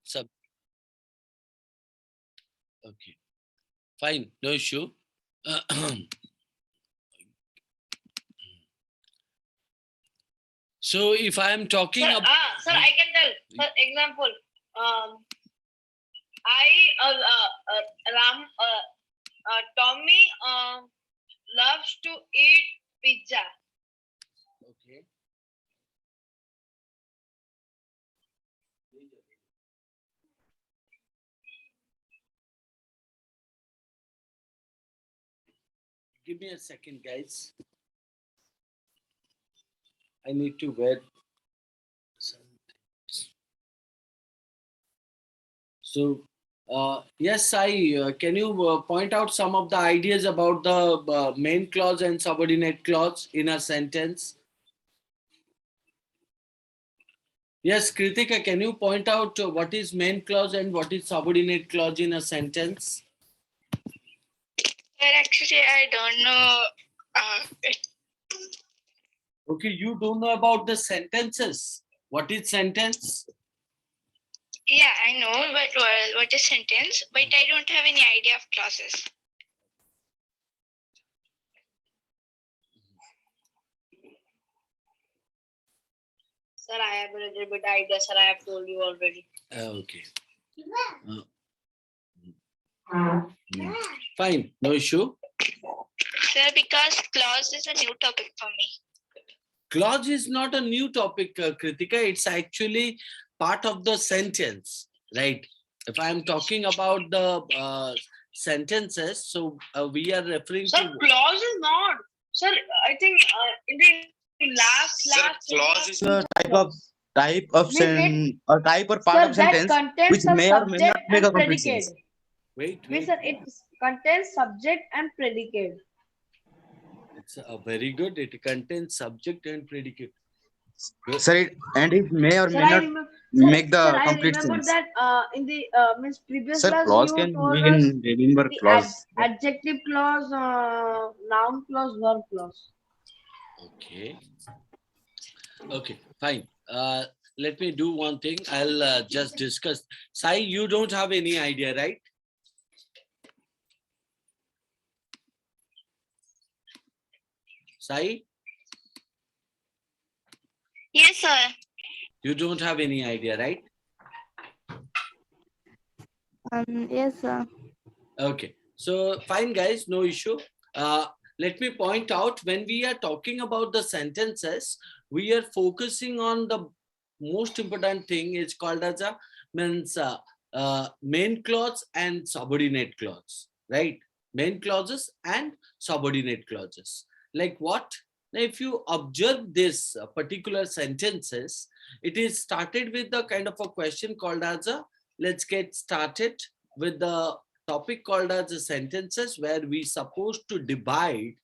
sub. Okay, fine, no issue. So if I am talking sir, about, sir, I can tell. For example, Tommy loves to eat pizza. okay. Give me a second, guys. I need to wear some. So, yes, can you point out some of the ideas about the main clause and subordinate clause in a sentence? Yes, Kritika, can you point out what is main clause and what is subordinate clause in a sentence? Well, actually, I don't know. Okay, you don't know about the sentences. What is sentence? Yeah, I know, but what is sentence? But I don't have any idea of clauses. Sir, I have a little bit idea, sir. I have told you already. Okay. Fine, no issue. Sir, because clause is a new topic for me. Clause is not a new topic, Kritika. It's actually part of the sentence, right? If I'm talking about the sentences, so we are referring Sir, to. clause is not. Sir, I think in the last clause is a type of or type or part Sir, of that sentence contains which a may or may not subject make a and complete predicate. sense. Wait. Means, sir, it contains subject and predicate. It's very good. It contains subject and predicate. Sir, and it may or Sir, may not make the I complete remember sense. that in the means previous Sir, class clause you told we us can remember the clause. adjective clause, noun clause, verb clause. Okay. Okay, fine. Let me do one thing. I'll just discuss. Sai, you don't have any idea, right? Sai, Yes, sir. you don't have any idea, right? Yes, sir. Okay, so fine, guys, no issue. Let me point out, when we are talking about the sentences, we are focusing on the most important thing is called as a means main clause and subordinate clause, right? Main clauses and subordinate clauses. Like what? Now, if you observe this particular sentences, it is started with the kind of a question called as a, let's get started with the topic called as the sentences, where we supposed to divide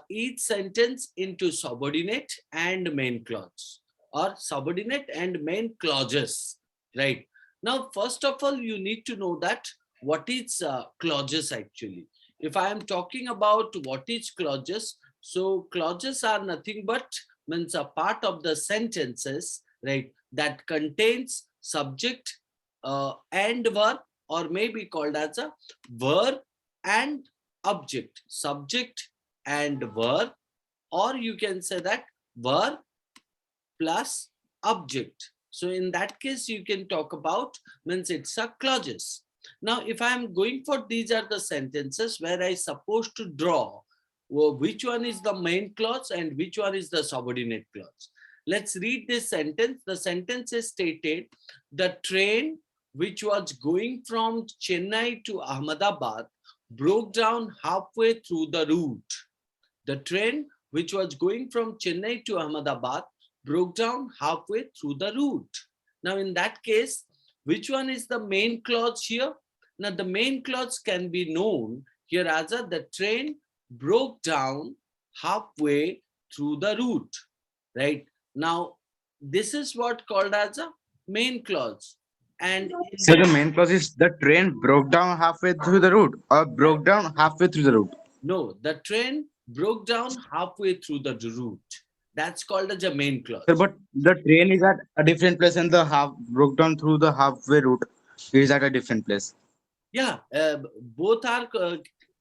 each sentence into subordinate and main clause, or subordinate and main clauses, right? Now, first of all, you need to know that what is clauses actually. If I am talking about what is clauses, so clauses are nothing but means a part of the sentences, right, that contains subject and verb, or may be called as a verb and object, subject and verb, or you can say that verb plus object. So in that case, you can talk about means it's a clauses. Now, if I am going for these are the sentences where I supposed to draw which one is the main clause and which one is the subordinate clause. Let's read this sentence. The sentence is stated, the train which was going from Chennai to Ahmedabad broke down halfway through the route. The train which was going from Chennai to Ahmedabad broke down halfway through the route. Now, in that case, which one is the main clause here? Now, the main clause can be known here as a, the train broke down halfway through the route, right? Now, this is what called as a main clause. And So the main clause is the train broke down halfway through the route or broke down halfway through the route. no, the train broke down halfway through the route. That's called as a main clause. Sir, but the train is at a different place and the half broke down through the halfway route is at a different place. Yeah, both are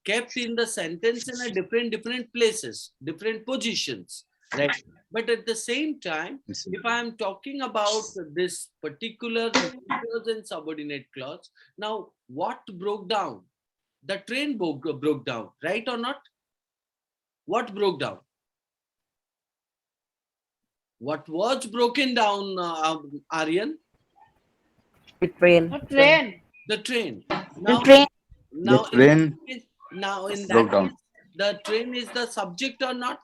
kept in the sentence in a different places, different positions, right? But at the same time, Yes, sir. if I am talking about this particular main clause and subordinate clause, now what broke down? The train broke down, right or not? What broke down? What was broken down, Aryan? The train. The train. The train. The Now, train. now The train in broke that down. case, the train is the subject or not?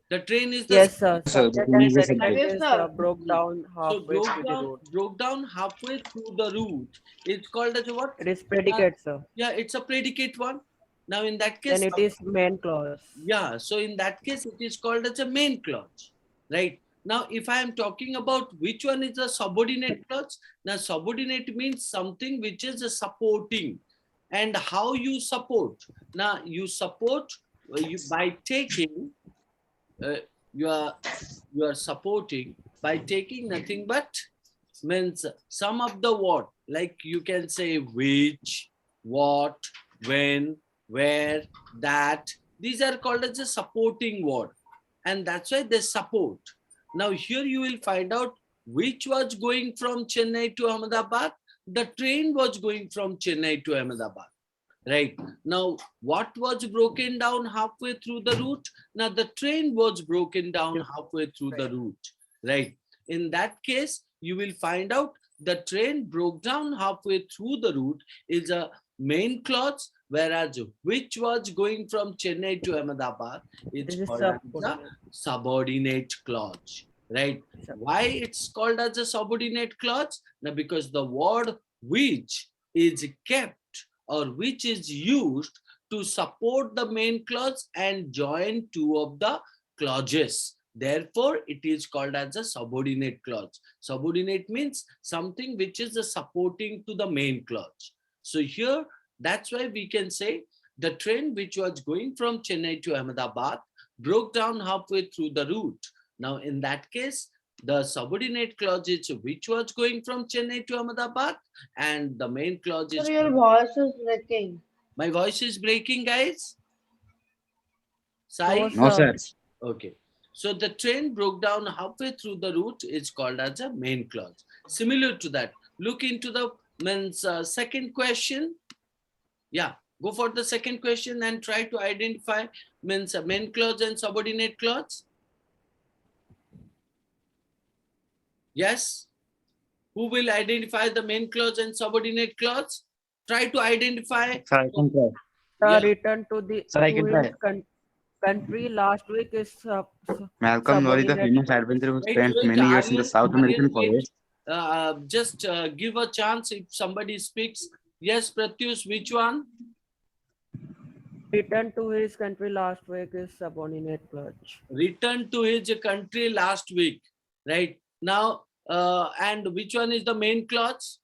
The train is the Yes, sir. Sir, the Subject train and is the predicate subject. Yes, is sir. broke down so halfway through the route. broke down halfway through the route. It's called as a what? It is predicate, sir. Yeah, it's a predicate one. Now in that case, Then it is main clause. yeah. So in that case, it is called as a main clause, right? Now, if I am talking about which one is a subordinate clause, now subordinate means something which is a supporting, and how you support. Now you support by taking. You are supporting by taking nothing but means some of the word, like you can say which, what, when, where, that. These are called as a supporting word, and that's why they support. Now here you will find out which was going from Chennai to Ahmedabad. The train was going from Chennai to Ahmedabad. Right. Now, what was broken down halfway through the route? Now, the train was broken down halfway through the route. Right. In that case, you will find out the train broke down halfway through the route is a main clause, whereas which was going from Chennai to Ahmedabad, it's This is called as a subordinate. subordinate clause. Right. Why it's called as a subordinate clause? Now, because the word which is kept or which is used to support the main clause and join two of the clauses. Therefore, it is called as a subordinate clause. Subordinate means something which is a supporting to the main clause. So here, that's why we can say the train which was going from Chennai to Ahmedabad broke down halfway through the route. Now, in that case, the subordinate clause is which was going from Chennai to Ahmedabad, and the main clause is. Sir, your voice is breaking. My voice is breaking, guys. Sai? No, No, sir. Okay. So the train broke down halfway through the route is called as a main clause. Similar to that, look into the second question. Yeah, go for the second question and try to identify main clause and subordinate clause. Yes? Who will identify the main clause and subordinate clause? Try to identify. Sir, I can try. Yeah. Return to the Sir, I to can his try. country last week is Malcolm Lowry, the subordinate. famous adventurer who Wait, spent wait, many years in the Aryan, South American wait. forest. Just give a chance if somebody speaks. Yes, Pratyush, which one? Return to his country last week is subordinate clause. Returned to his country last week, right? Now, and which one is the main clause?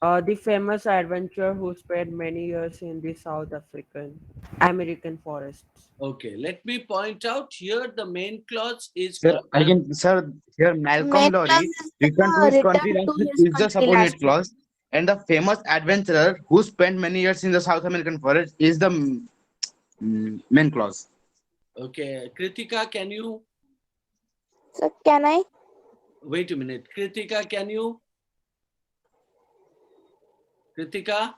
The famous adventurer who spent many years in the South American forests. Okay, let me point out here the main clause is Sir, called I as- can, sir, here Malcolm Main Lowry clause is returned to his return country to last week his is the country subordinate last week. clause, and the famous adventurer who spent many years in the South American forest is the main clause. Okay, Kritika, can you So can I? wait a minute? Kritika, can you? Kritika,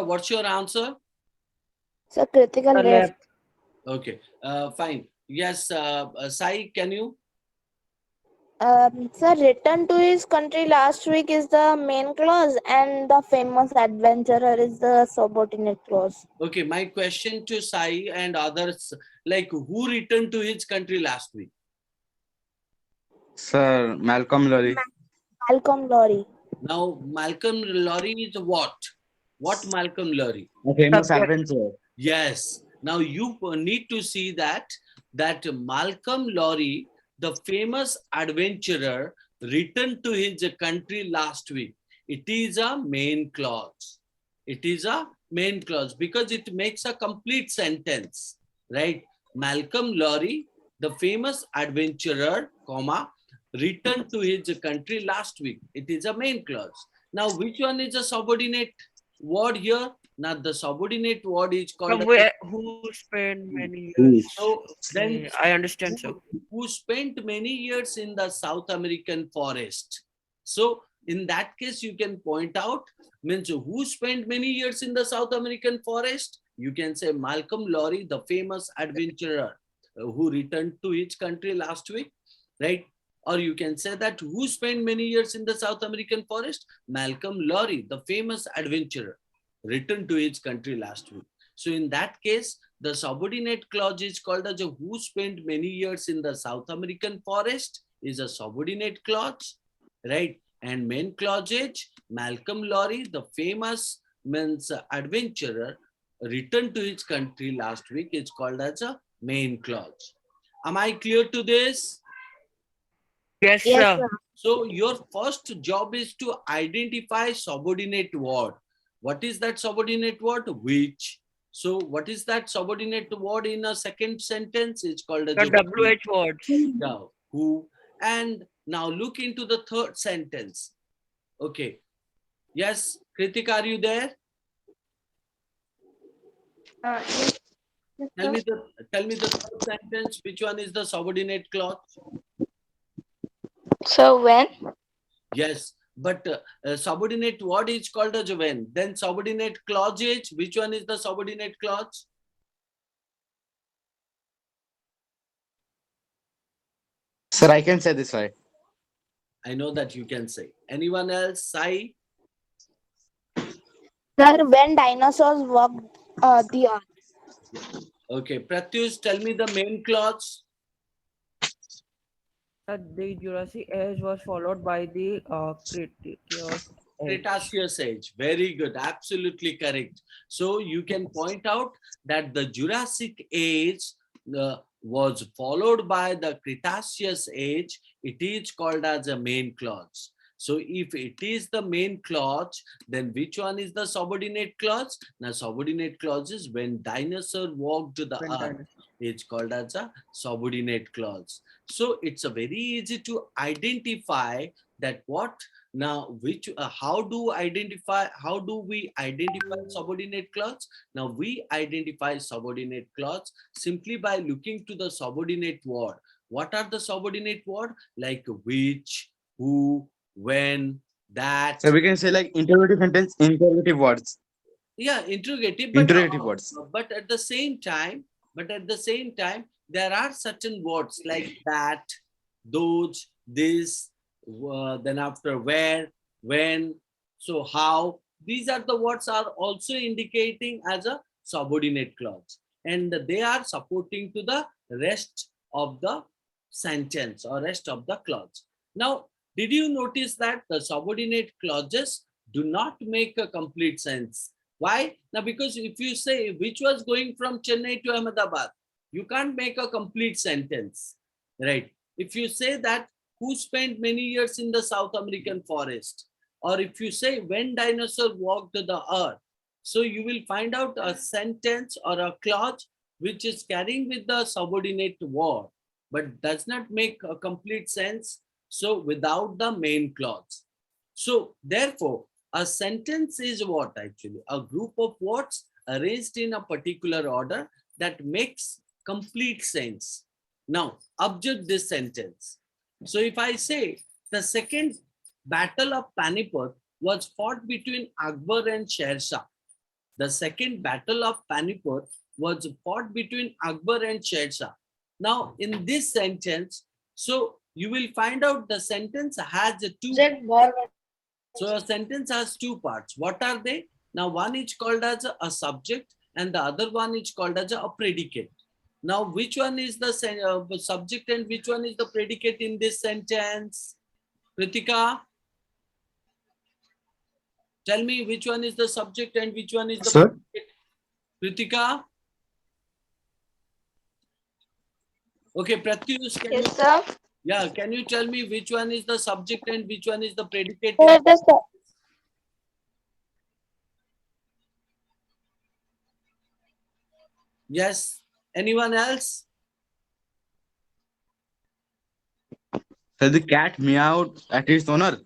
what's your answer? So critical The left. left. Okay, fine. Yes, Sai, can you? Sir, return to his country last week is the main clause, and the famous adventurer is the subordinate clause. Okay, my question to Sai and others, like who returned to his country last week? Sir, Malcolm Lowry. Malcolm Lowry. Now, Malcolm Lowry is what? What Malcolm Lowry? A famous Subject. adventurer. Yes. Now you need to see that Malcolm Lowry, the famous adventurer, returned to his country last week. It is a main clause. It is a main clause because it makes a complete sentence. right? Malcolm Lowry, the famous adventurer, comma, returned to his country last week. It is a main clause. Now, which one is a subordinate word here? Now, the subordinate word is called. Somewhere who spent many Who? years. So then, Okay, I understand, sir. who spent many years in the South American forest. So in that case, you can point out, means who spent many years in the South American forest? You can say Malcolm Lowry, the famous adventurer who returned to his country last week, right? Or you can say that who spent many years in the South American forest? Malcolm Lowry, the famous adventurer, returned to his country last week. So in that case, the subordinate clause is called as a who spent many years in the South American forest is a subordinate clause, right? And main clause is Malcolm Lowry, the famous means adventurer, returned to his country last week is called as a main clause. Am I clear to this? Yes, Yes, sir. sir. So your first job is to identify subordinate word. What is that subordinate word? Which. So what is that subordinate word in a second sentence? It's called a The WH words. yeah, who. And now look into the third sentence. Okay. Yes, Kritika, are you there? Yes, yes, Tell sir. me the third sentence. Which one is the subordinate clause? So when? Yes, but subordinate word is called as when. Then subordinate clause is, which one is the subordinate clause? Sir, I can say this right. I know that you can say. Anyone else? Sai? Sir, when dinosaurs walked the earth. Okay. Pratyush, tell me the main clause. The Jurassic Age was followed by the Cretaceous Age. Cretaceous age. Very good. Absolutely correct. So you can point out that the Jurassic age was followed by the Cretaceous age. It is called as a main clause. So if it is the main clause, then which one is the subordinate clause? Now subordinate clause is when dinosaur walked the When earth. dinosaurs- It's called as a subordinate clause. So it's a very easy to identify that what now which how do we identify subordinate clause? Now we identify subordinate clause simply by looking to the subordinate word. What are the subordinate word? Like which, who, when, that. So we can say like interrogative sentence, interrogative words. Yeah, interrogative, Interrogative words. but at the same time, there are certain words like that, those, this, then after where, when, so how. These are the words are also indicating as a subordinate clause, and they are supporting to the rest of the sentence or rest of the clause. Now, did you notice that the subordinate clauses do not make a complete sense? Why? Now, because if you say which was going from Chennai to Ahmedabad, you can't make a complete sentence, right? If you say that who spent many years in the South American forest, or if you say when dinosaur walked the earth, so you will find out a sentence or a clause which is carrying with the subordinate word, but does not make a complete sense. So without the main clause. So therefore, a sentence is what actually? A group of words arranged in a particular order that makes complete sense. Now, observe this sentence. So if I say the second battle of Panipat was fought between Akbar and Sher Shah. The second battle of Panipat was fought between Akbar and Sher Shah. Now, in this sentence, so you will find out the sentence has two. So a sentence has two parts. What are they? Now one is called as a subject and the other one is called as a predicate. Now which one is the subject and which one is the predicate in this sentence? Kritika, tell me which one is the subject and which one is the Sir? predicate. Kritika? Okay, Pratyush, Yes, sir. can you tell me which one is the subject and which one is the predicate? Sir, the Yes. Anyone else? So the cat meowed at its owner.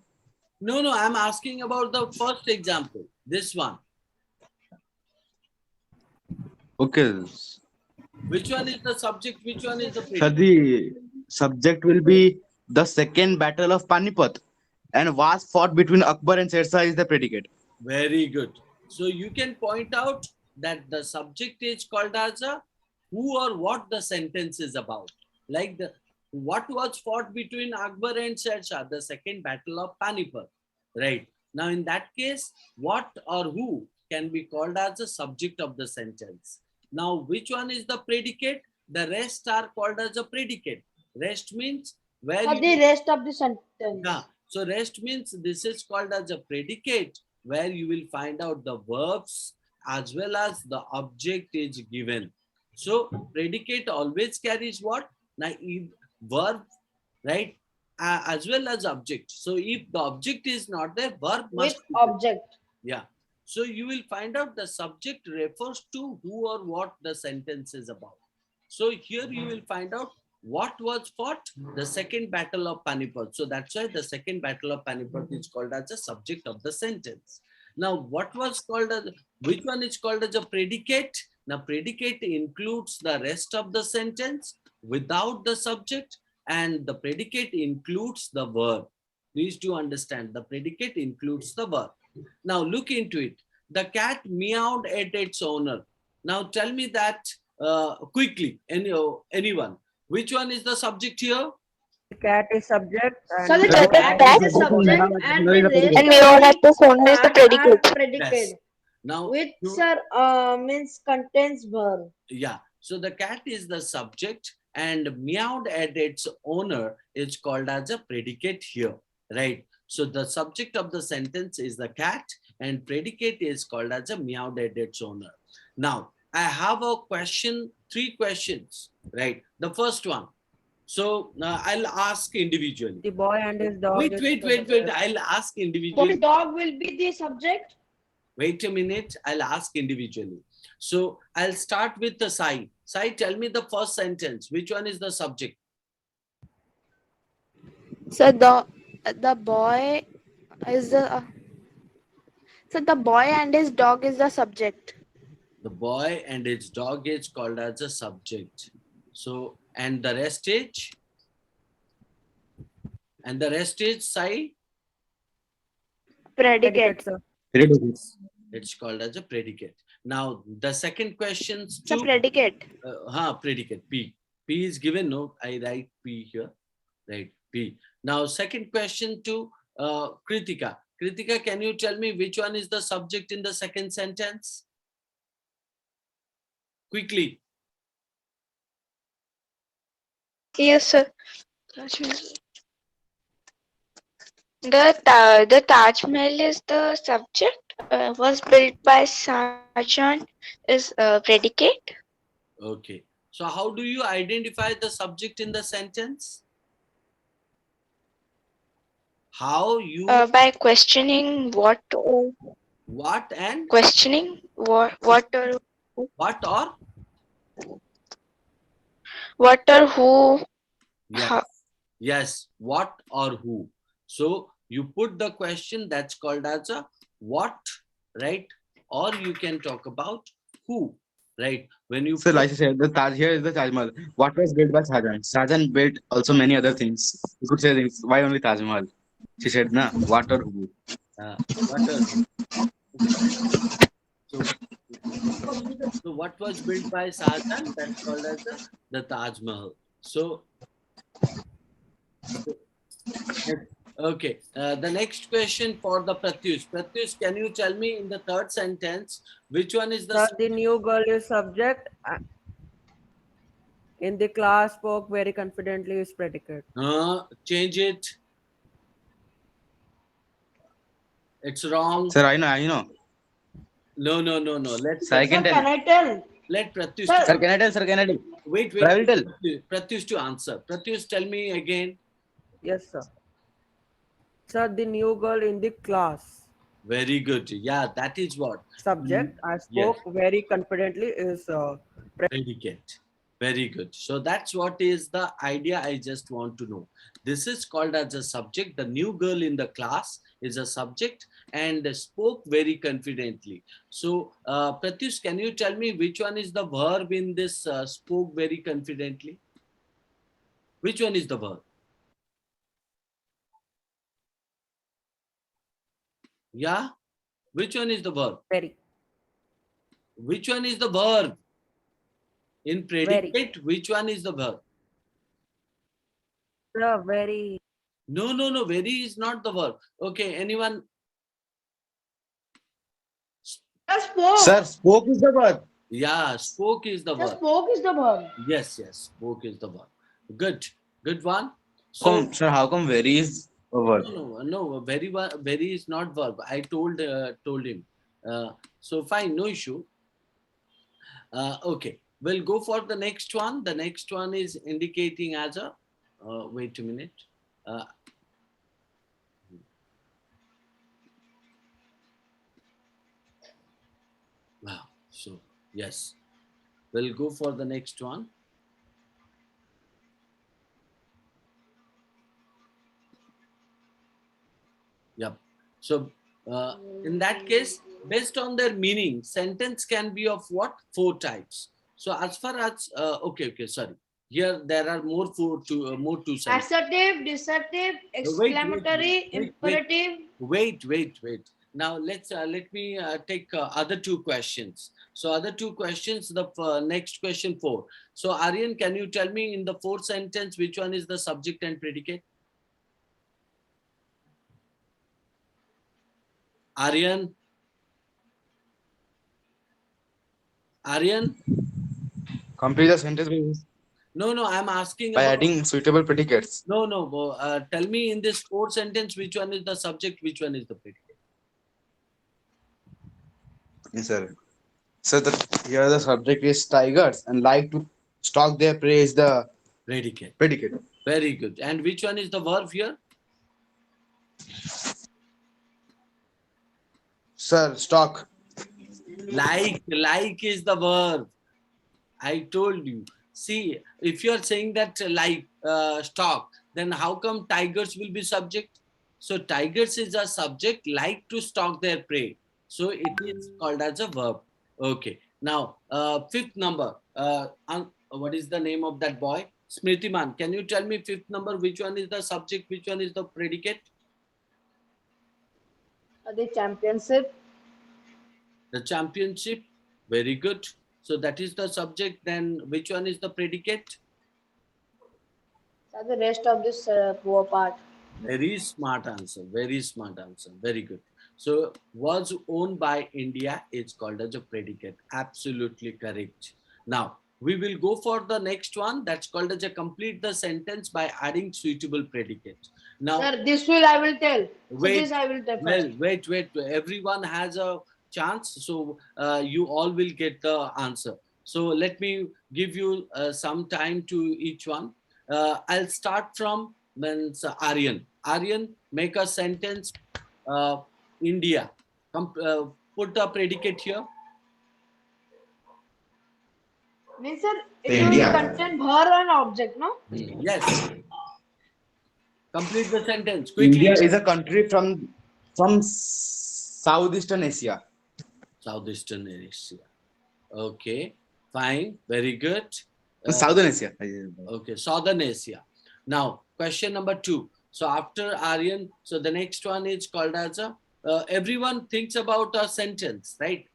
No, no, I'm asking about the first example. This one. Okay. Which one is the subject? Which one is the So predicate? the subject will be the second battle of Panipat, and was fought between Akbar and Shershah is the predicate. Very good. So you can point out that the subject is called as a who or what the sentence is about. Like the what was fought between Akbar and Shershah, the second battle of Panipat. Right. Now in that case, what or who can be called as the subject of the sentence. Now which one is the predicate? The rest are called as a predicate. Rest means where For you the rest of the sentence. yeah. So rest means this is called as a predicate where you will find out the verbs as well as the object is given. So predicate always carries what? Now verb, right? As well as object. So if the object is not there, verb must With be there. object. Yeah. So you will find out the subject refers to who or what the sentence is about. So here you will find out what was fought, the second battle of Panipat. So that's why the second battle of Panipat is called as the subject of the sentence. Now, what was called as, which one is called as a predicate? Now, predicate includes the rest of the sentence without the subject, and the predicate includes the verb. Please do understand, the predicate includes the verb. Now look into it. The cat meowed at its owner. Now tell me that quickly, anyone. Which one is the subject here? The cat is subject So the and So the cat cat is the subject and the rest and of meowed at the its owner is the part are predicate. predicate, Yes. Now, which you- means contains verb. yeah. So the cat is the subject and meowed at its owner is called as a predicate here, right? So the subject of the sentence is the cat and predicate is called as a meowed at its owner. Now, I have a question, 3 questions, right? The first one. So I'll ask individually. the boy and his dog. Wait, is wait, the wait, wait. subject. I'll ask The individually. dog will be the subject. Wait a minute. I'll ask individually. So I'll start with the Sai. Sai, tell me the first sentence. Which one is the subject? So the boy is the so the boy and his dog is the subject. The boy and its dog is called as a subject. So, and the rest is? And the rest is Sai? Predicate. Sir. It's called as a predicate. Now, the second question The to predicate. predicate P. P is given. No, I write P here. Right, P. Now, second question to Kritika. Kritika, can you tell me which one is the subject in the second sentence? Quickly. Yes, sir. The Taj Mahal is the subject. Was built by Shahjahan is predicate. Okay. So how do you identify the subject in the sentence? How you By questioning what what and questioning what or what or who. yes. How- Yes, what or who. So you put the question that's called as a what, right? Or you can talk about who, right? When you So put- like I said, the Taj here is the Taj Mahal. What was built by Shahjahan? Shahjahan built also many other things. You could say things. Why only Taj Mahal? She said, "Na, what or who?" what or who. So what was built by Shahjahan? That's called as the Taj Mahal. So okay, the next question for the Pratyush. Pratyush, can you tell me in the third sentence which one is Sir, the new girl is subject. In the class spoke very confidently is predicate. change it? It's wrong. Sir, I know. No. Let's Sir, I can Sir, tell. can I tell? let Pratyush. Sir. Sir, can I tell? Sir, can I tell? Wait. Sir, I will tell. Pratyush to answer. Pratyush, tell me again. Yes, sir. Sir, the new girl in the class. Very good. Yeah, that is what Subject. I spoke very confidently is predicate. Very good. So that's what is the idea I just want to know. This is called as a subject. The new girl in the class is a subject and spoke very confidently. So Pratyush, can you tell me which one is the verb in this spoke very confidently? Which one is the verb? Yeah? Which one is the verb? Very. Which one is the verb? In Very. predicate, which one is the verb? The very. No. Very is not the verb. Okay, anyone? Just spoke. Sir, spoke is the word. Yeah, spoke is the Just verb. spoke is the verb. Yes, spoke is the verb. Good one. So Come, sir, how come very is a word? no, very is not verb. I told him. So fine, no issue. Okay, we'll go for the next one. The next one is indicating as a. Wait a minute. Wow. So yes, we'll go for the next one. Yep. So in that case, based on their meaning, sentence can be of what? 4 types. So as far as okay, sorry. Here there are more more two sentences. Assertive, dissertive, exclamatory, imperative. Wait. Now let me take other 2 questions. So other 2 questions. The next question 4. So Aryan, can you tell me in the 4th sentence which one is the subject and predicate? Aryan? Complete the sentence No, I'm asking by about, adding suitable predicates. no. Tell me in this 4th sentence which one is the subject, which one is the predicate? Yes, sir. So here the subject is tigers and like to stalk their prey is the Predicate. predicate. Very good. And which one is the verb here? Sir, stalk. Like is the verb. I told you. See, if you are saying that like stalk, then how come tigers will be subject? So tigers is a subject, like to stalk their prey. So it is called as a verb. Okay. Now, 5th number. What is the name of that boy? Smritiman. Can you tell me 5th number? Which one is the subject? Which one is the predicate? The championship. The championship. Very good. So that is the subject. Then which one is the predicate? The rest of this poor part. Very smart answer. Very smart answer. Very good. So was owned by India is called as a predicate. Absolutely correct. Now we will go for the next one. That's called as a complete the sentence by adding suitable predicate. Now, Sir, this will I will tell. wait. So this I will tell first. Wait. Everyone has a chance. So you all will get the answer. So let me give you some time to each one. I'll start from Aryan. Aryan, make a sentence. India. Put a predicate here. Means sir, it India. will contain verb and object, no? Yes. Complete the sentence quickly. India is a country from Southeastern Asia. Southeastern Asia. Okay. Fine. Very good. Southern Asia. Okay. Southern Asia. Now, question number 2. So after Aryan, so the next one is called as a, everyone thinks about a sentence, right?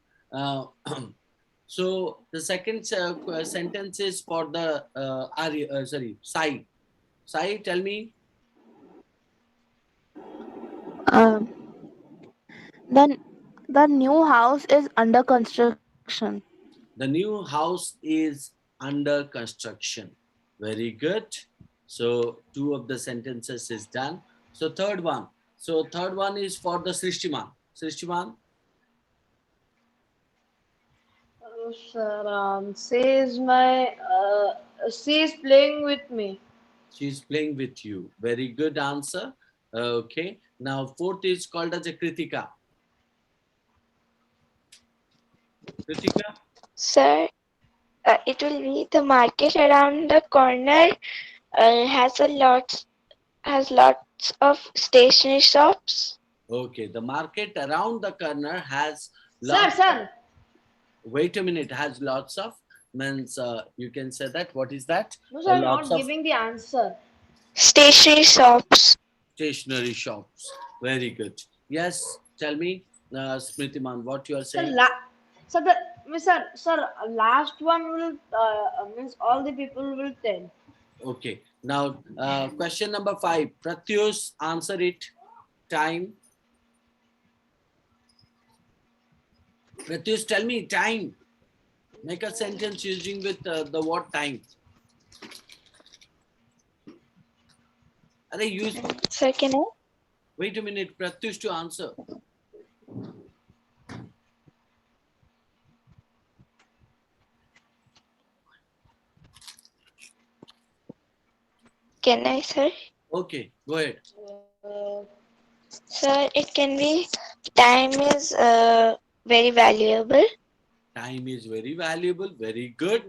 So the second sentence is for the Sai. Sai, tell me. The new house is under construction. The new house is under construction. Very good. So 2 of the sentences is done. So third one. So third one is for the Srishtiman. Srishtiman. Sir, she is playing with me. She's playing with you. Very good answer. Okay. Now 4th is called as a Kritika. Kritika. Sir, It will be the market around the corner has lots of stationery shops. Okay, the market around the corner has Sir, lots. sir. Wait a minute, has lots of means you can say that. What is that? No, sir, Lots not of giving the answer. Stationery shops. stationery shops. Very good. Yes, tell me, Smritiman, what you are Sir, saying. sir, sir, last one will means all the people will tell. Okay. Now, question number 5. Pratyus, answer it. Time. Pratyus, tell me time. Make a sentence using with the word time. Are they use? Sir, can I? Wait a minute, Pratyush to answer. Can I, sir? Okay, go ahead. Sir, it can be time is very valuable. Time is very valuable. Very good.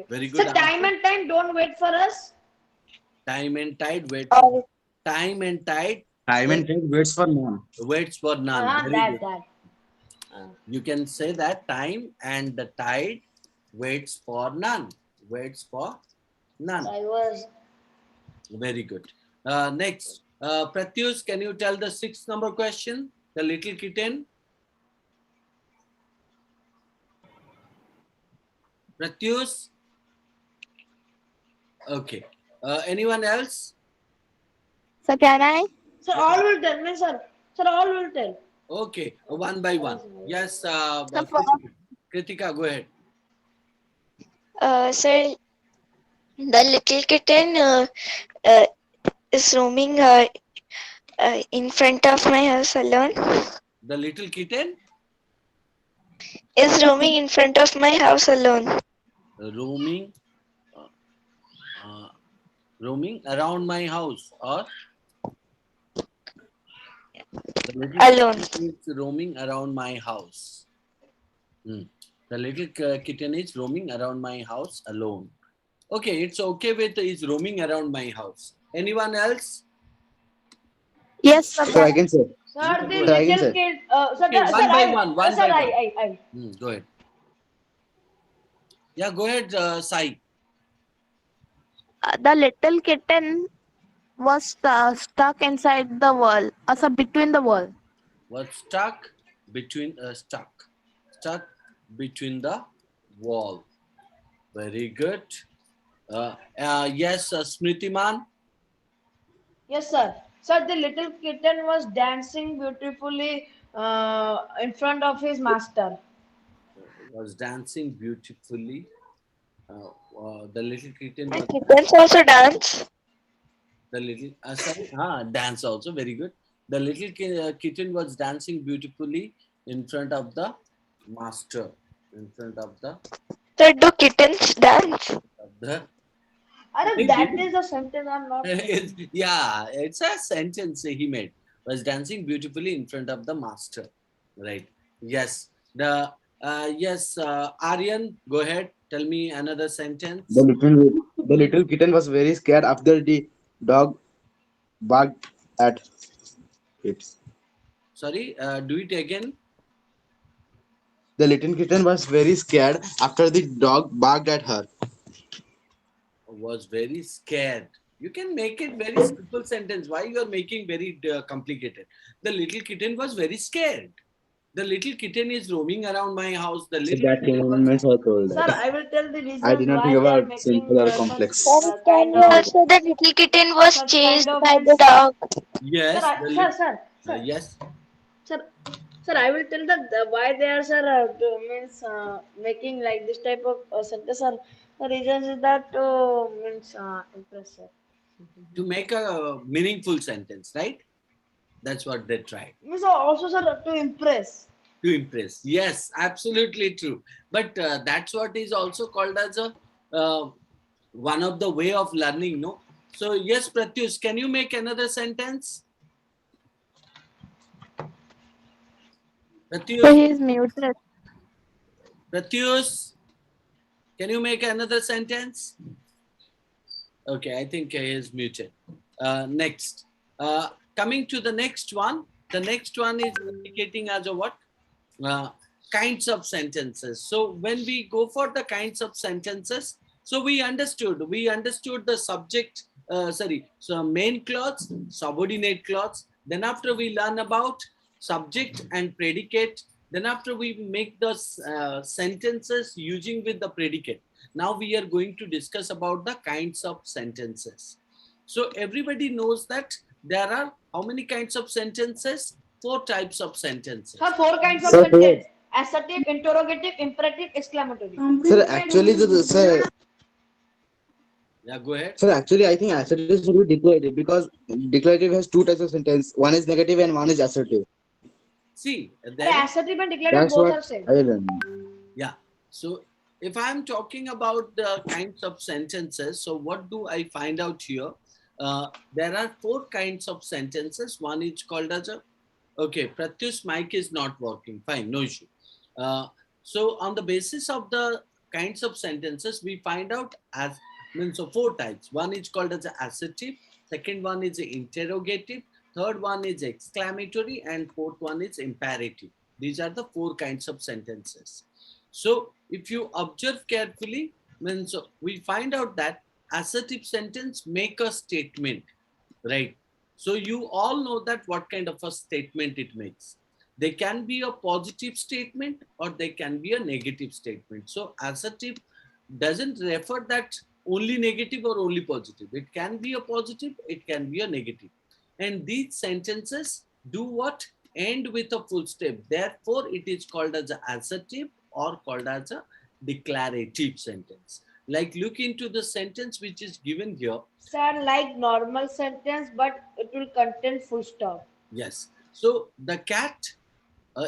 Very Sir, good time answer. and time don't wait for us. Time and tide wait. Or Time and tide Time and tide waits for none. waits for none. Very That good. that. You can say that time and the tide waits for none. Waits for none. I was. Very good. Next, Pratyush, can you tell the 6th number question? The little kitten. Pratyush. Okay. Anyone else? So can I? Sir, all will tell me, sir. Sir, all will tell. Okay, one by one. Yes, So for, Kritika, go ahead. sir, the little kitten is roaming in front of my house alone. The little kitten Is roaming in front of my house alone. roaming, uh, uh, roaming around my house, or the little Alone. kitten is roaming around my house. Hmm. The little kitten is roaming around my house alone. Okay, it's okay with is roaming around my house. Anyone else? yes, So I can say. Sir, Yeah, the go So I ahead. can little say. kid. Okay, one by one, one Sir, by one. I. Go ahead. Yeah, go ahead, Sai. the little kitten was stuck inside the wall, also between the wall. Was stuck stuck between the wall. Very good. Yes, Smritiman Yes, sir. Sir, the little kitten was dancing beautifully in front of his master. was dancing beautifully. The little kitten And was kittens also dance. the little sorry, dance also very good. The little kitten was dancing beautifully in front of the master, in front So do kittens dance? of the That is the sentence I'm not. yeah, it's a sentence he made. Was dancing beautifully in front of the master. Right. Yes. Aryan, go ahead. Tell me another The sentence. little kitten was very scared after the dog barked at it. Sorry, do it again. The little kitten was very scared after the dog barked at her. Was very scared. You can make it very simple sentence. Why you are making very complicated? The little kitten was very scared. The little kitten is roaming around my house. The So little that kitten was means I told Sir, that. I will tell the I did reasons not think why they are about making simple or such complex. Then it can kind be of also the little kitten was such kind chased of by the means. dog. Sir, yes. Yes. sir, sir, I will tell that why they are sir means making like this type of sentence. Sir, the reasons is that means impressive. To make a meaningful sentence, right? That's what they tried Means also sir to impress. to impress. Yes, absolutely true. But that's what is also called as a one of the way of learning, no? So yes, Pratyush, can you make another sentence? So Pratyush, he is muted. Pratyush, Can you make another sentence? Okay, I think he is muted. Next. Coming to the next one. The next one is indicating as a what? Kinds of sentences. So when we go for the kinds of sentences, so we understood the subject, so main clause, subordinate clause. Then after we learn about subject and predicate. Then after we make the sentences using with the predicate. Now we are going to discuss about the kinds of sentences. So everybody knows that there are how many kinds of sentences? 4 types of sentences. Sir, 4 kinds of Sir, sentence: assertive, interrogative, imperative, exclamatory. sir, actually, sir, Yeah, go ahead. sir, actually, I think assertive should be declarative because declarative has 2 types of sentence. One is negative and one is assertive. See, Sir, then, assertive and declarative That's both what are same. I learned. yeah. So if I'm talking about the kinds of sentences, so what do I find out here? There are 4 kinds of sentences. One is called as a, okay, Pratyush mic is not working. Fine, no issue. So on the basis of the kinds of sentences, we find out as, means so 4 types. One is called as assertive, second one is interrogative, third one is exclamatory, and fourth one is imperative. These are the 4 kinds of sentences. So if you observe carefully, means we find out that assertive sentence make a statement, right? So you all know that what kind of a statement it makes. They can be a positive statement or they can be a negative statement. So assertive doesn't refer that only negative or only positive. It can be a positive, it can be a negative. And these sentences do what? End with a full stop. Therefore, it is called as an assertive or called as a declarative sentence. Like look into the sentence which is given here. Sir, like normal sentence, but it will contain full stop. Yes. So the cat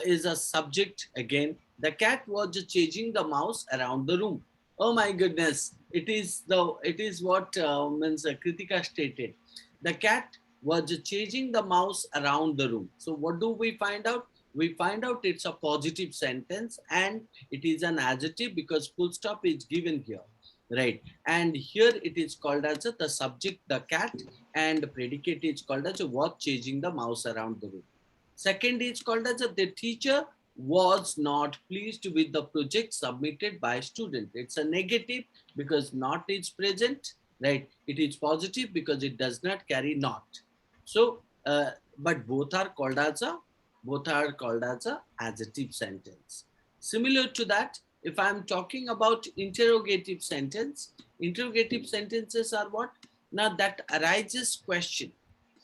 is a subject again. The cat was chasing the mouse around the room. Oh my goodness! It is what means Kritika stated. The cat was chasing the mouse around the room. So what do we find out? We find out it's a positive sentence and it is an adjective because full stop is given here, right? And here it is called as the subject, the cat, and the predicate is called as was chasing the mouse around the room. Second is called as the teacher was not pleased with the project submitted by student. It's a negative because not is present, right? It is positive because it does not carry not. So, but both are called as a adjective sentence. Similar to that, if I'm talking about interrogative sentences are what? Now that arises question.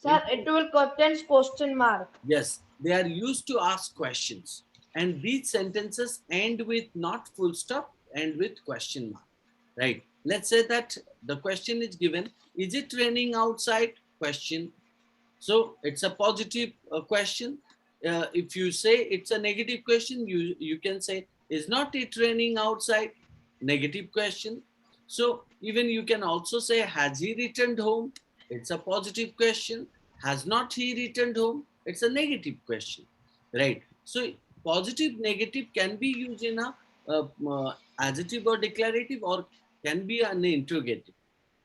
Sir, it will contain question mark. Yes, they are used to ask questions. And these sentences end with not full stop and with question mark, right? Let's say that the question is given, is it raining outside? Question. So it's a positive question. If you say it's a negative question, you can say, is not it raining outside? Negative question. So even you can also say, has he returned home? It's a positive question. Has not he returned home? It's a negative question, right? So positive, negative can be used in a adjective or declarative or can be an interrogative.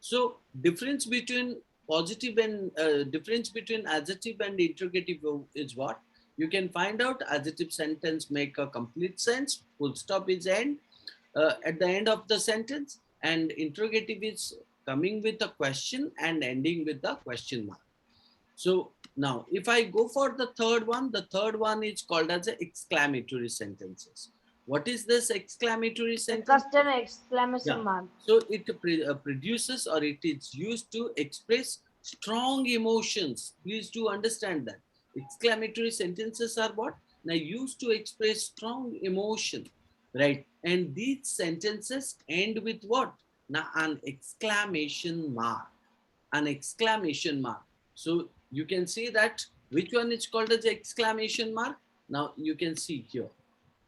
So difference between positive and difference between adjective and interrogative is what? You can find out adjective sentence make a complete sense, full stop is end at the end of the sentence, and interrogative is coming with a question and ending with the question mark. So now if I go for the third one is called as a exclamatory sentences. What is this exclamatory It sentence? contain exclamation Yeah. mark. So it produces or it is used to express strong emotions. Please do understand that. Exclamatory sentences are what? Now used to express strong emotion, right? And these sentences end with what? Now an exclamation mark. An exclamation mark. So you can see that which one is called as exclamation mark. Now you can see here.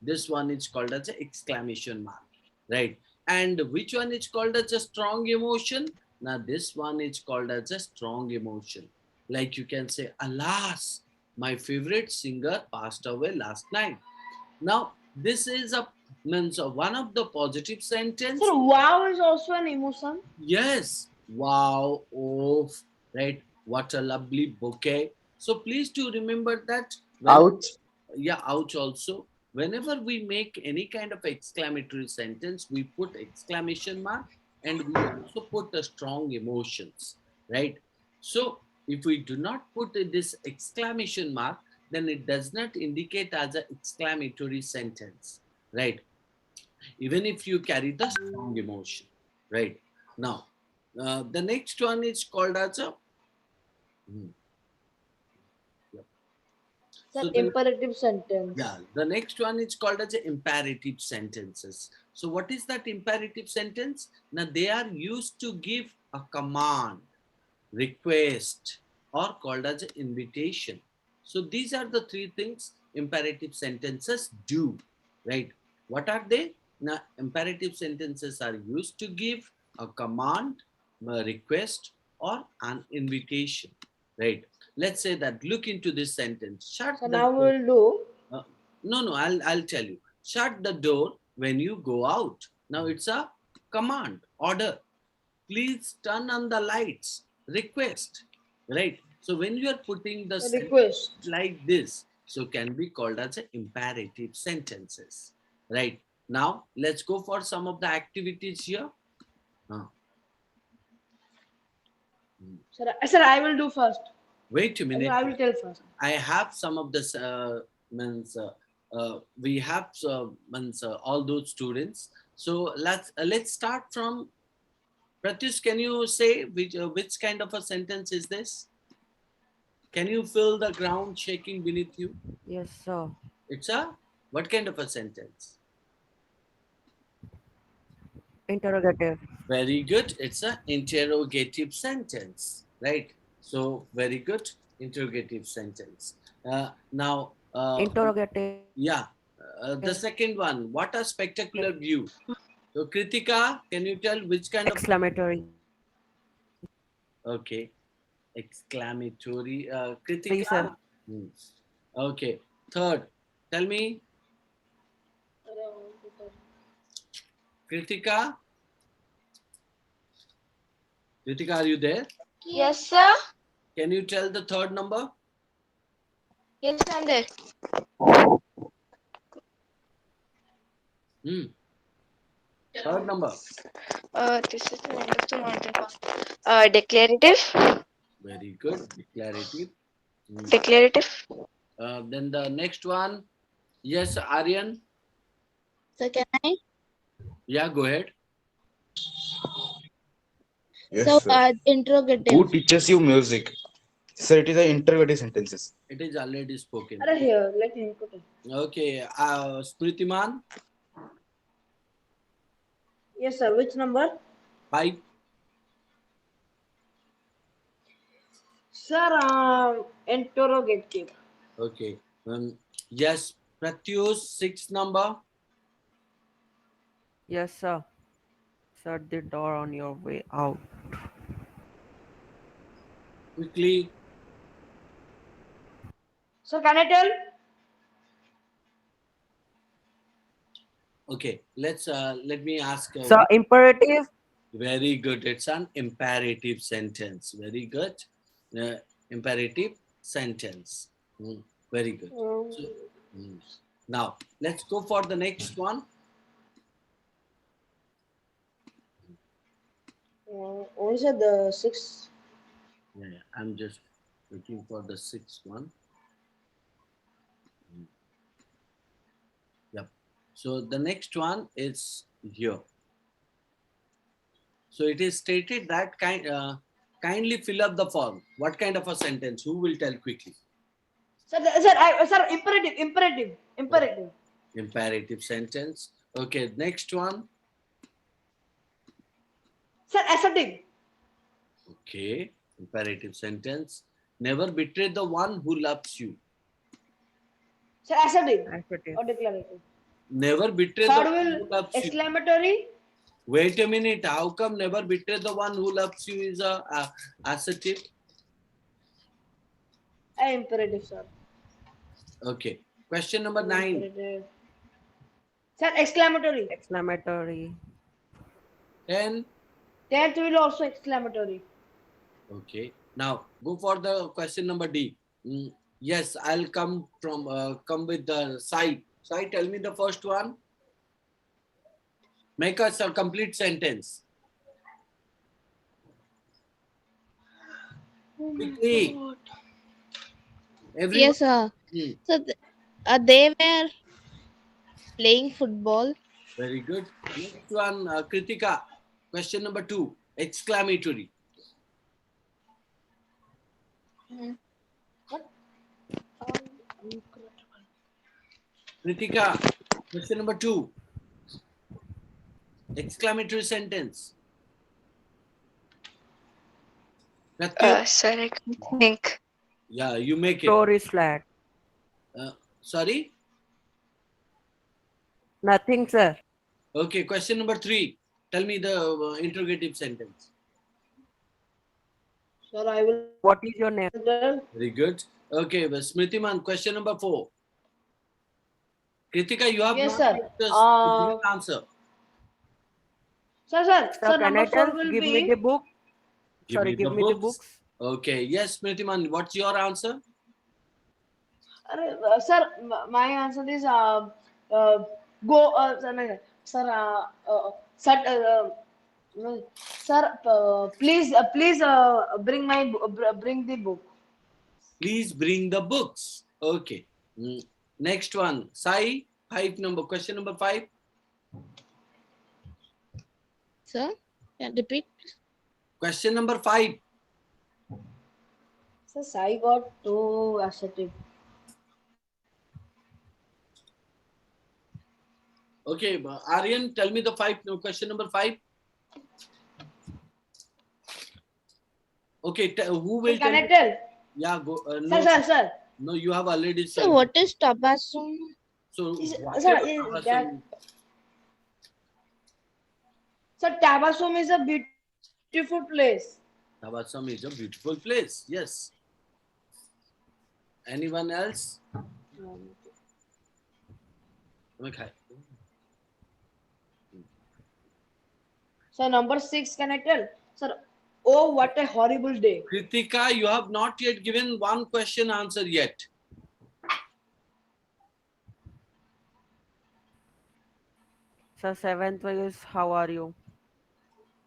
This one is called as an exclamation mark, right? And which one is called as a strong emotion? Now this one is called as a strong emotion. Like you can say, alas, my favorite singer passed away last night. Now this is a means one of the positive sentence. Sir, wow is also an emotion. Yes. Wow. Oh, right. What a lovely bouquet. So please do remember that when, Ouch. yeah, ouch also. Whenever we make any kind of exclamatory sentence, we put exclamation mark and we also put a strong emotions, right? So if we do not put this exclamation mark, then it does not indicate as an exclamatory sentence, right? Even if you carry the strong emotion, right? Now, the next one is called as a, hmm, yep. Sir, So imperative sentence. yeah, the next one is called as a imperative sentences. So what is that imperative sentence? Now they are used to give a command, request, or called as an invitation. So these are the three things imperative sentences do, right? What are they? Now imperative sentences are used to give a command, a request, or an invitation, right? Let's say that look into this sentence. Shut So the now we door. will do. No, I'll tell you. Shut the door when you go out. Now it's a command, order. Please turn on the lights. Request, right? So when you are putting the sentence Request. like this, so can be called as a imperative sentences, right? Now let's go for some of the activities here. Uh, Sir, I will do first. Wait a minute. I will tell first. I have some of this means we have means all those students. So let's start from Pratyush. Can you say which kind of a sentence is this? Can you feel the ground shaking beneath you? Yes, sir. It's a what kind of a sentence? Interrogative. Very good. It's a interrogative sentence, right? So very good interrogative sentence. Now, Interrogative. yeah, the second one. What a spectacular view. So Kritika, can you tell which kind of? Exclamatory. Okay, exclamatory. Sorry, sir. Kritika. Hmm. Okay. Third, tell me, Kritika. Kritika, are you there? Yes, sir. Can you tell the third number? Yes, I'm there. Hmm. Third number. This is the end of the month. Declarative. Very good. Declarative. Hmm. Declarative. Then the next one. Yes, Aryan. So can I? Yeah, go ahead. Yes, So sir. Who interrogative. teaches you music? Sir, it is the interrogative sentences. It is already spoken. Here, let me put it. Okay. Spritiman. Yes, sir. Which number? 5. Sir, interrogative. Okay. Yes, Pratyush. 6 number. Yes, sir. Shut the door on your way out. Quickly. So can I tell? Okay. Let me ask. So imperative. Very good. It's an imperative sentence. Very good. Imperative sentence. Very good. So, now let's go for the next one. Only said the 6. Yeah, I'm just looking for the 6th one. Yep. So the next one is here. So it is stated that kindly fill up the form. What kind of a sentence? Who will tell quickly? Sir, imperative. Imperative sentence. Okay, next one. Sir, assertive. Okay, imperative sentence. Never betray the one who loves you. Sir, assertive. Assertive. Or declarative. Never betray the Third one will who loves you. exclamatory. Wait a minute. How come never betray the one who loves you is a assertive? Imperative, sir. Okay. Question number 9. Imperative. Sir, exclamatory. Exclamatory. 10. 10th will also exclamatory. Okay. Now go for the question number D. Yes, I'll come with the side. Side, tell me the first one. Make us a complete sentence. Quickly. Everyone. Yes, sir. Hmm, So they were playing football. Very good. Next one, Kritika. Question number 2. Exclamatory. Kritika. Question number 2. Exclamatory sentence. Pratyush. Sir, I can think. Yeah, you make it. Floor is flat. Sorry. Nothing, sir. Okay. Question number 3. Tell me the interrogative sentence. Sir, I will What is your name? tell. Very good. Okay, but Smritiman, question number 4. Kritika, you have Yes, not sir. yet given the answer. Sir, Sir, can number I 4 tell? will Give be. me the book. Sorry, give me the books. books. Okay, yes, Smritiman, what's your answer? Sir, my answer is go. Sir, no, sir, please bring the book. Please bring the books. Okay. Next one. Sai, question number 5. Sir, can repeat? Question number 5. Sir, I got 2 assertive. Okay, Aryan, tell me the question number 5. Okay, who will tell me? Connected. Yeah, go. Sir. No, you have already said. So what is Tabassum? So, Is- whatever sir, is Tabassum- that- Sir, Tabassum is a beautiful place. Tabassum is a beautiful place. Yes. Anyone else? Okay. Sir, number 6 connected. Sir, oh, what a horrible day. Kritika, you have not yet given one question answer yet. Sir, 7th one is how are you?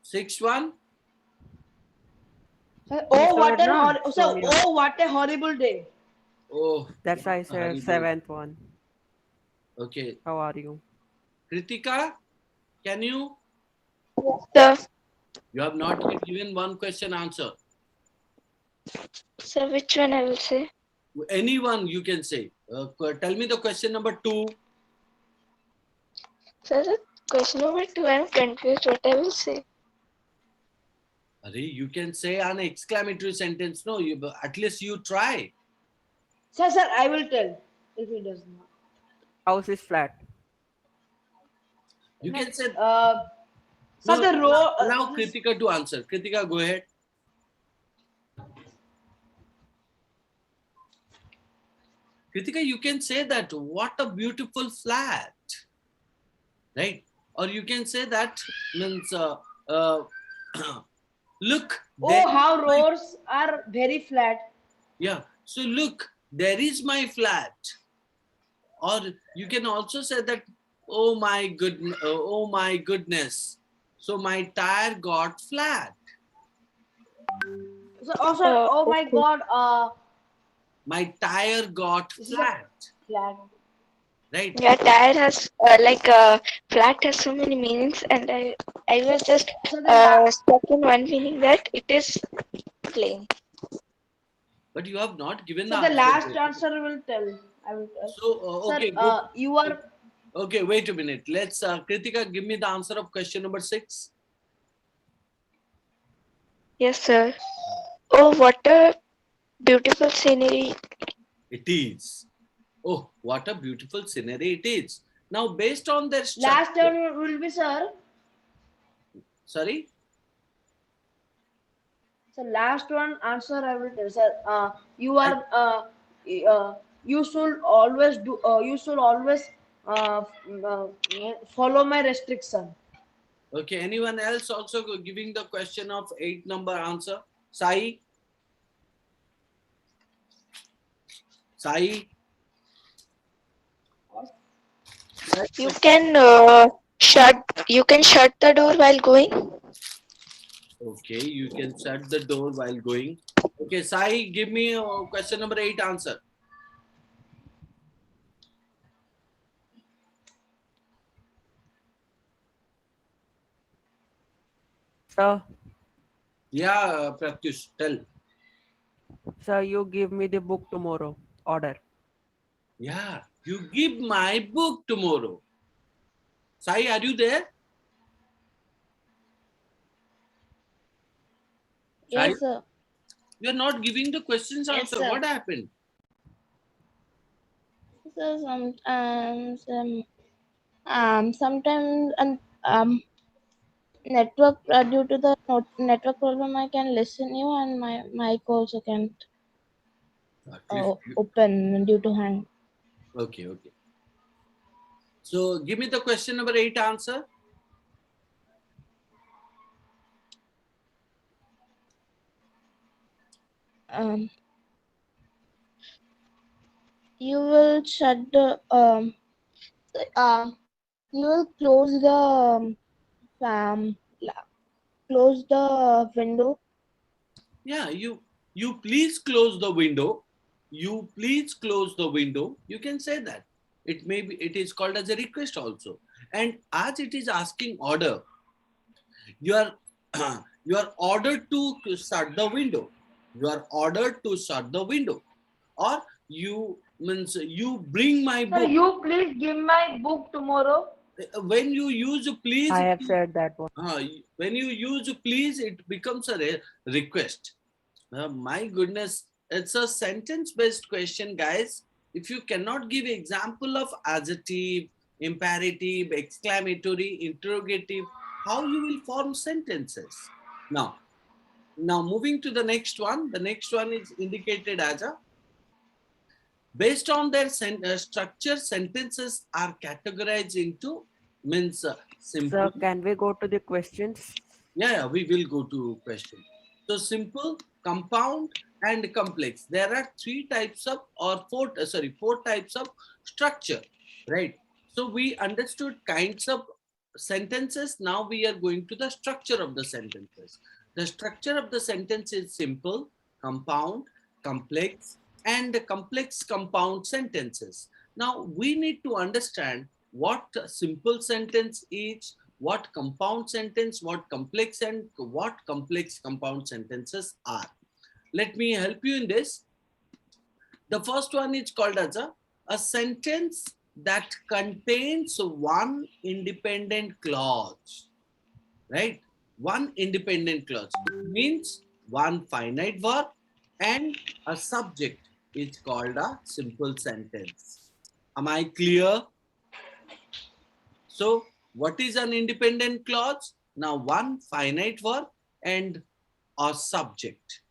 6th one. Sir, You oh, what said a no, Sonia. what a horrible day. Oh. That's why I horrible. said 7th one. Okay. How are you? Kritika, can you? Sir, You have not yet given one question answer. sir, which one I will say? Anyone you can say. Tell me the question number 2. Sir, the question number 2, I'm confused what I will say. You can say an exclamatory sentence. No, at least you try. Sir, I will tell if he does not. House is flat. You can say. Sir, the row. Allow Kritika to answer. Kritika, go ahead. Kritika, you can say that. What a beautiful flat, right? Or you can say that means. Look. Oh, how roads are very flat. Yeah. So look, there is my flat. Or you can also say that. Oh my goodness. So my tire got flat. So, oh, sir, oh my Okay. God. My tire got This is a- flat. Flat. Right? Yeah, tire has flat has so many meanings, and I was just So the stuck in one meaning that it is plain. But you have not given So the the answer. last yet. answer will tell. I will tell. So, Sir, okay. Go. you are. Okay, wait a minute. Let's, Kritika, give me the answer of question number 6. Yes, sir. Oh, what a beautiful scenery. It is. Oh, what a beautiful scenery it is. Now, based on their Last structure. turn will be, sir. Sorry? So last one answer I will tell, sir. You are. You should always do. You should always uh, uh, follow my restriction. Okay, anyone else also giving the question of 8 number answer? Sai? Sai? You can shut the door while going. Okay, you can shut the door while going. Okay, Sai, give me question number 8 answer. Sir, Yeah, Pratyush, tell. sir, you give me the book tomorrow. Order. Yeah, you give my book tomorrow. Sai, are you there? Sai, Yes, sir. you are not giving the questions Yes, answer. sir. What happened? So sometimes network due to the network problem, I can listen you, and my mic also can't At least open due to hang. okay, okay. So give me the question number 8 answer. Um, you will shut the you will close the close the window. Yeah, you please close the window. You please close the window. You can say that. It may be, it is called as a request also. And as it is asking order, you are you are ordered to shut the window. You are ordered to shut the window, or you means you bring my Sir, book. you please give my book tomorrow. When you use please, I have said that one. when you use please, it becomes a request. My goodness, it's a sentence-based question, guys. If you cannot give example of adjective, imperative, exclamatory, interrogative, how you will form sentences? Now moving to the next one. The next one is indicated as a based on their structure. Sentences are categorized into means simple. Sir, can we go to the questions? Yeah, we will go to question. So simple, compound, and complex. There are three types of or four types of structure, right? So we understood kinds of sentences. Now we are going to the structure of the sentences. The structure of the sentence is simple, compound, complex, and complex compound sentences. Now we need to understand what a simple sentence is, what compound sentence, what complex and what complex compound sentences are. Let me help you in this. The first one is called as a sentence that contains one independent clause, right? One independent clause. It means one finite verb and a subject is called a simple sentence. Am I clear? So what is an independent clause? Now one finite verb and a subject.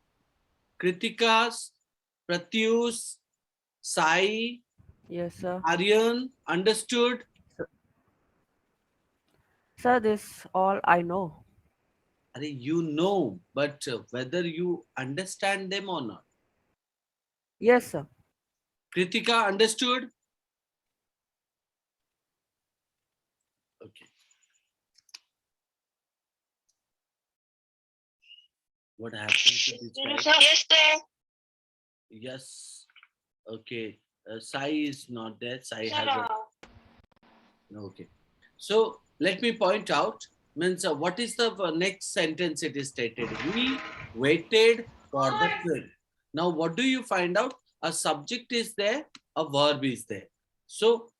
Kritikas, Pratyush, Sai, Yes, sir. Aryan, understood? Sir, this all I know. You know, but whether you understand them or not. Yes, sir. Kritika, understood? Okay. What happened to this guy? Yes, sir. Yes. Okay. Sai is not there. Sai has a okay. So let me point out means what is the next sentence it is stated? We waited for the train. Now what do you find out? A subject is there, a verb is there. So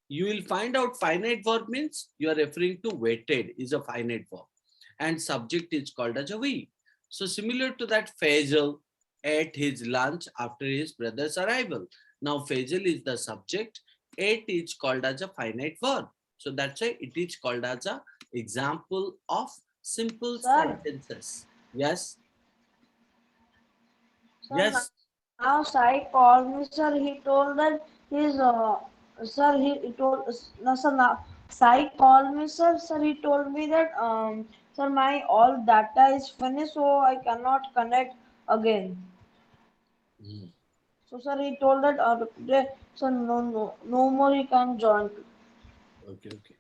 you will find out finite verb means you are referring to waited is a finite verb and subject is called as a we. So similar to that, Faisal ate his lunch after his brother's arrival. Now Faisal is the subject, ate is called as a finite verb. So that's why it is called as a example of simple Sir, sentences. Yes, sir, yes. now Sai called me, sir. He told that he's sir, he told no sir now. Sai called me, sir. Sir, he told me that sir, my all data is finished, so I cannot connect again. Hmm. So, sir, he told that today, sir, no more. He can join. Okay, okay.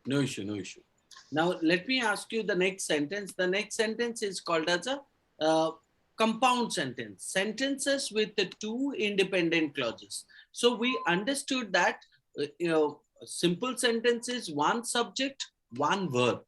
No issue, no issue. Now, let me ask you the next sentence. The next sentence is called as a compound sentence. Sentences with the two independent clauses. So we understood that, a simple sentence is one subject, one verb,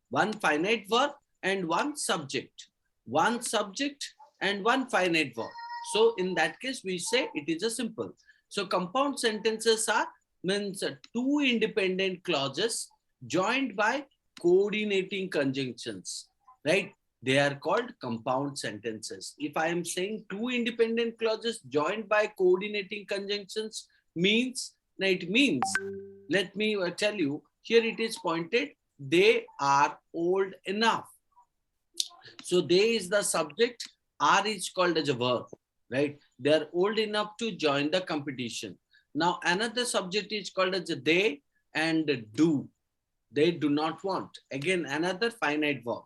one finite verb, and one subject. One subject and one finite verb. So in that case, we say it is a simple. So compound sentences are means two independent clauses joined by coordinating conjunctions, right? They are called compound sentences. If I am saying two independent clauses joined by coordinating conjunctions means, it means, let me tell you, here it is pointed, they are old enough. So they is the subject, are is called as a verb, right? They are old enough to join the competition. Now another subject is called as a they and do. They do not want. Again, another finite verb.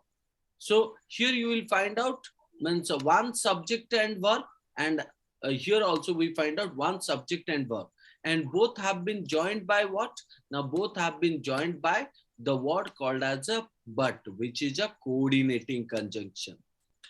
So here you will find out means one subject and verb, and here also we find out one subject and verb, and both have been joined by what? Now both have been joined by the word called as a but, which is a coordinating conjunction.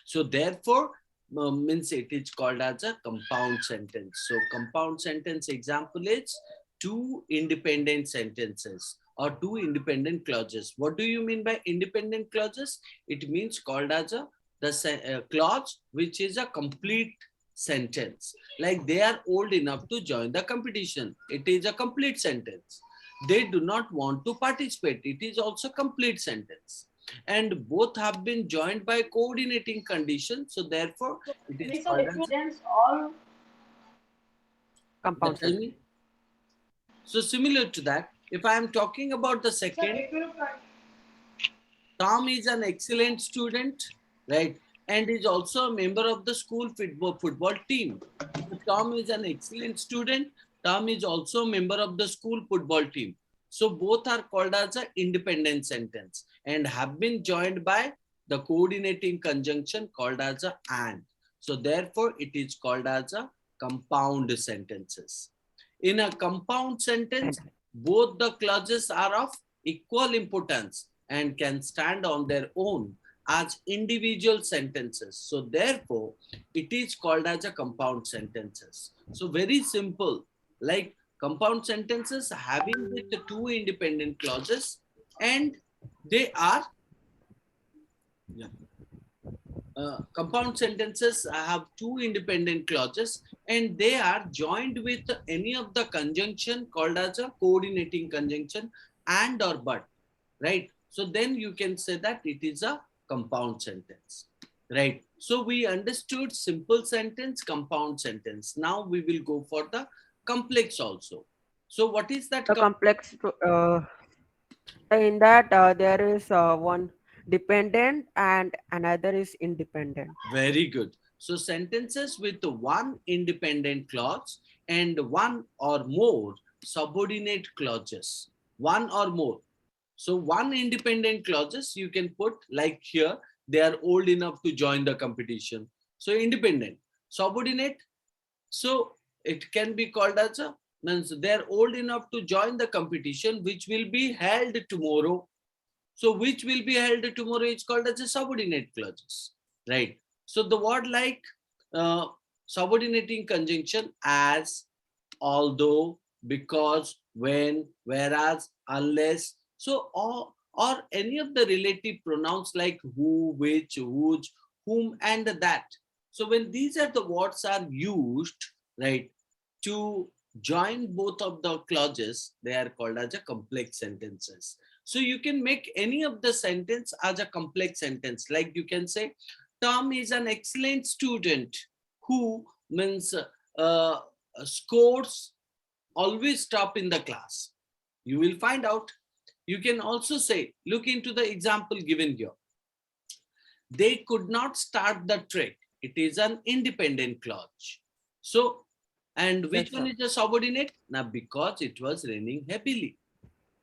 So therefore, means it is called as a compound sentence. So compound sentence example is two independent sentences or two independent clauses. What do you mean by independent clauses? It means called as a clause which is a complete sentence. Like they are old enough to join the competition. It is a complete sentence. They do not want to participate. It is also complete sentence. And both have been joined by coordinating conditions. So therefore, it is called as Students all yeah, Compound tell sentence. me. So similar to that, if I am talking about the sir, second, if you Tom is an excellent student, right? And is also a member of the school football team. So Tom is an excellent student. Tom is also a member of the school football team. So both are called as an independent sentence and have been joined by the coordinating conjunction called as a and. So therefore, it is called as a compound sentences. In a compound sentence, both the clauses are of equal importance and can stand on their own as individual sentences. So therefore, it is called as a compound sentences. So very simple, like compound sentences having with the two independent clauses, and they are, yeah, compound sentences have two independent clauses and they are joined with any of the conjunction called as a coordinating conjunction and or but, right? So then you can say that it is a compound sentence, right? So we understood simple sentence, compound sentence. Now we will go for the complex also. So what is that? The complex, in that there is one dependent and another is independent. Very good. So sentences with one independent clause and one or more subordinate clauses. One or more. So one independent clauses you can put like here, they are old enough to join the competition. So independent. Subordinate, so it can be called as a, means they're old enough to join the competition which will be held tomorrow. So which will be held tomorrow is called as a subordinate clauses, right? So the word like uh, subordinating conjunction as, although, because, when, whereas, unless, so or any of the relative pronouns like who, which, whose, whom, and that. So when these are the words are used, right, to join both of the clauses, they are called as a complex sentences. So you can make any of the sentence as a complex sentence. Like you can say, Tom is an excellent student who means scores always top in the class. You will find out. You can also say, look into the example given here. They could not start the trek. It is an independent clause. So And which Yes, one sir. is the subordinate? Now, because it was raining heavily.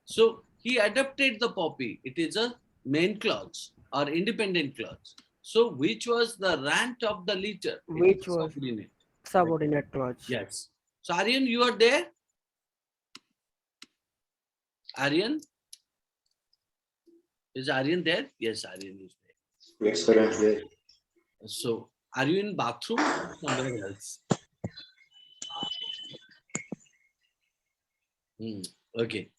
So he adopted the poppy. It is a main clause or independent clause. So which was the rant of the leader? It is Which was subordinate. Right. subordinate clause. Yes. So Aryan, you are there? Aryan? Is Aryan there? Yes, Aryan is there. Yes, sir, I'm here. So are you in bathroom or somewhere else? Hmm, okay.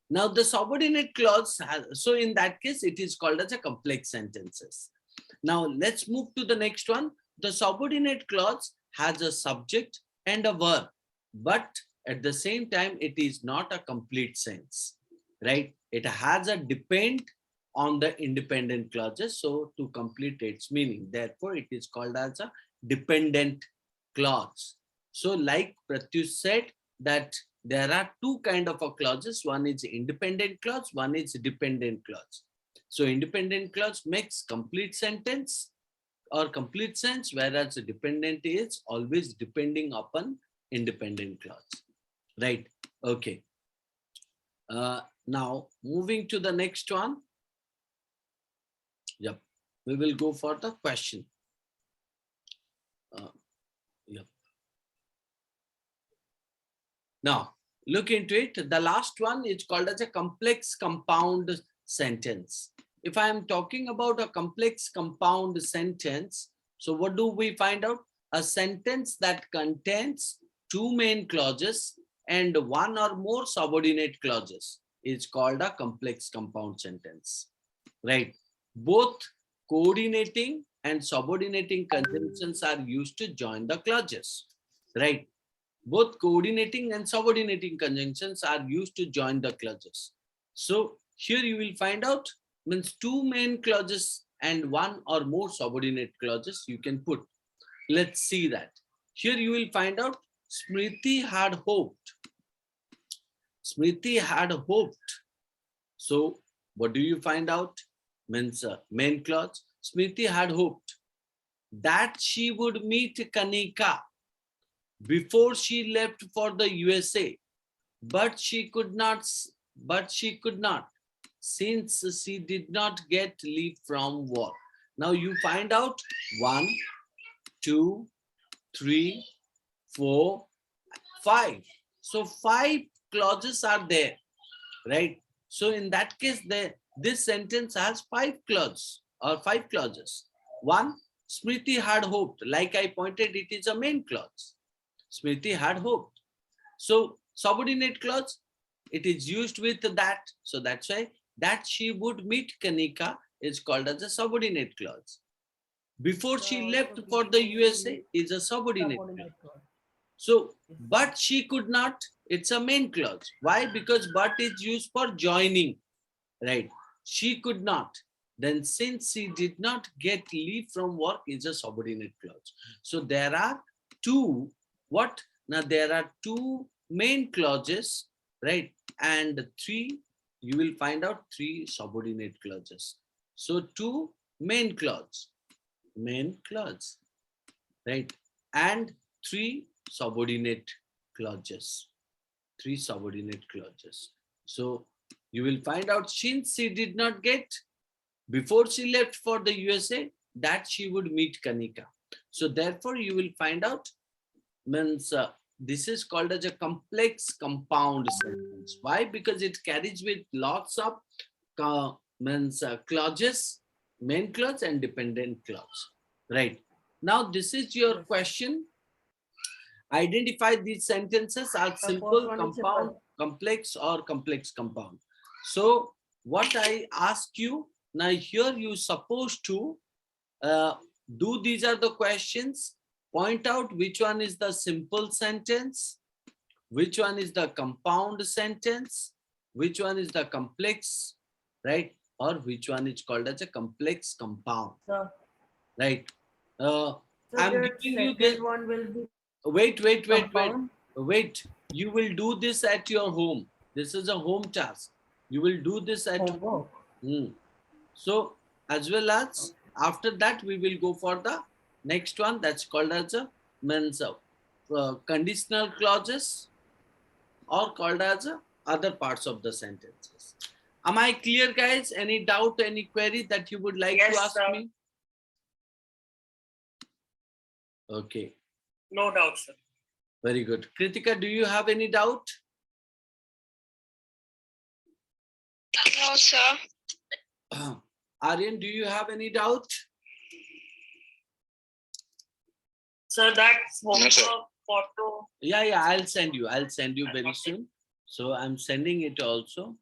Now the subordinate clause has, so in that case, it is called as a complex sentences. Now let's move to the next one. The subordinate clause has a subject and a verb, but at the same time, it is not a complete sense, right? It has a depend on the independent clauses, so to complete its meaning. Therefore, it is called as a dependent clause. So like Pratyush said that there are two kind of a clauses. One is independent clause, one is dependent clause. So independent clause makes complete sentence or complete sense, whereas the dependent is always depending upon independent clause. Right? Okay. Now moving to the next one. Yep. We will go for the question. Yep. Now look into it. The last one is called as a complex compound sentence. If I am talking about a complex compound sentence, so what do we find out? A sentence that contains two main clauses and one or more subordinate clauses is called a complex compound sentence, right? Both coordinating and subordinating conjunctions are used to join the clauses, right? Both coordinating and subordinating conjunctions are used to join the clauses. So here you will find out means two main clauses and one or more subordinate clauses you can put. Let's see that. Here you will find out Smriti had hoped. Smriti had hoped. So what do you find out? Means main clause. Smriti had hoped that she would meet Kanika before she left for the USA, but she could not. Since she did not get leave from work. Now you find out 1, 2, 3, 4, 5. So 5 clauses are there, right? So in that case, this sentence has 5 clauses or 5 clauses. 1, Smriti had hoped. Like I pointed, it is a main clause. Smriti had hoped. So subordinate clause, it is used with that. So that's why that she would meet Kanika is called as a subordinate clause. Before she left for the USA is a subordinate clause. So, but she could not, it's a main clause. Why? Because but is used for joining, right? She could not. Then since she did not get leave from work is a subordinate clause. So there are two, what? Now there are two main clauses, right? And 3, you will find out 3 subordinate clauses. So 2 main clause, right? And 3 subordinate clauses, 3 subordinate clauses. So you will find out since she did not get, before she left for the USA, that she would meet Kanika. So therefore you will find out means this is called as a complex compound sentence. Why? Because it carries with lots of clauses, main clause and dependent clause, right? Now this is your question. Identify these sentences as simple, compound, complex or complex compound. So what I ask you, now here you supposed to do these are the questions. Point out which one is the simple sentence, which one is the compound sentence, which one is the complex, right? Or which one is called as a complex compound, Sir, right? so I'm the giving you second this. one will be Wait. compound. You will do this at your home. This is a home task. You will do this at home. Homework. So as well as after that, we will go for the next one that's called as a means conditional clauses or called as other parts of the sentences. Am I clear, guys? Any doubt, any query that you would like to Yes, ask sir. me? Okay, No doubt, sir. very good. Kritika, do you have any doubt? No, sir. Aryan, do you have any doubt? Sir, that No, sir. photo. Yeah, I'll send you very soon. So I'm sending it also.